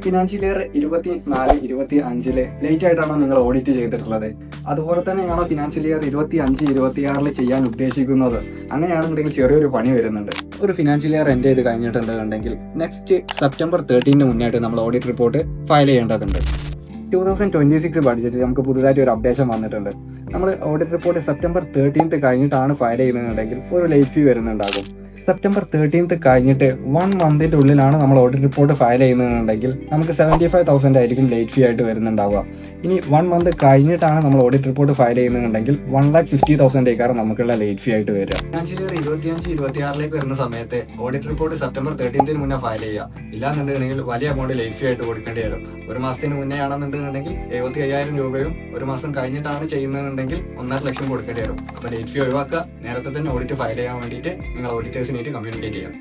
Financial year 24-25 late ആയിട്ടാണോ നിങ്ങൾ audit ചെയ്തിട്ടുള്ളത്? അതുപോലെ തന്നെയാണോ ഫിനാൻഷ്യൽ ഇയർ 25-26 ചെയ്യാൻ ഉദ്ദേശിക്കുന്നത്? അങ്ങനെയാണെന്നുണ്ടെങ്കിൽ ചെറിയൊരു പണി വരുന്നുണ്ട്. ഒരു ഫിനാൻഷ്യൽ ഇയർ എൻഡ് ചെയ്ത് കഴിഞ്ഞിട്ടുണ്ടെങ്കിൽ നെക്സ്റ്റ് സെപ്റ്റംബർ 13 മുന്നായിട്ട് നമ്മൾ ഓഡിറ്റ് റിപ്പോർട്ട് ഫയൽ ചെയ്യേണ്ടതുണ്ട്. 2026 ബഡ്ജറ്റിൽ നമുക്ക് പുതുതായിട്ട് ഒരു അപ്ഡേഷൻ വന്നിട്ടുണ്ട്. നമ്മൾ ഓഡിറ്റ് റിപ്പോർട്ട് സെപ്റ്റംബർ 13 കഴിഞ്ഞിട്ടാണ് ഫയൽ ചെയ്യുന്നതെന്നുണ്ടെങ്കിൽ ഒരു ലേറ്റ് ഫീ വരുന്നുണ്ടാകും. സെപ്റ്റംബർ 13 കഴിഞ്ഞിട്ട് 1 മന്തിൻ്റെ ഉള്ളിലാണ് നമ്മൾ ഓഡിറ്റ് റിപ്പോർട്ട് ഫയൽ ചെയ്യുന്നതെന്നുണ്ടെങ്കിൽ നമുക്ക് 75,000 ആയിരിക്കും ലേറ്റ് ഫീ ആയിട്ട് വരുന്നുണ്ടാവുക. ഇനി 1 മന്ത് കഴിഞ്ഞിട്ടാണ് നമ്മൾ ഓഡിറ്റ് റിപ്പോർട്ട് ഫയൽ ചെയ്യുന്നതെന്നുണ്ടെങ്കിൽ 1,50,000 നമുക്കുള്ള ലേറ്റ് ഫീ ആയിട്ട് വരിക. ഫിനാൻഷ്യൽ ഇയർ 25-26 വരുന്ന സമയത്ത് ഓഡിറ്റ് റിപ്പോർട്ട് സെപ്റ്റംബർ 13 മുന്നേ ഫയൽ ചെയ്യുക. ഇല്ലാന്നുണ്ടെങ്കിൽ വലിയ എമൗണ്ട് ലേറ്റ് ഫീ ആയിട്ട് കൊടുക്കേണ്ടി വരും. ഒരു മാസത്തിന് മുന്നേ ആണെന്നുണ്ടെങ്കിൽ 75,000 രൂപയും ഒരു മാസം കഴിഞ്ഞിട്ടാണ് ചെയ്യുന്നതെന്നുണ്ടെങ്കിൽ 1.5 ലക്ഷം കൊടുക്കേണ്ടി വരും. അപ്പോൾ ലേറ്റ് ഫീ ഒഴിവാക്കുക. നേരത്തെ തന്നെ ഓഡിറ്റ് ഫയൽ ചെയ്യാൻ വേണ്ടിയിട്ട് നിങ്ങൾ ഓഡിറ്റേഴ്സിനായിട്ട് കമ്മ്യൂണിക്കേറ്റ് ചെയ്യാം.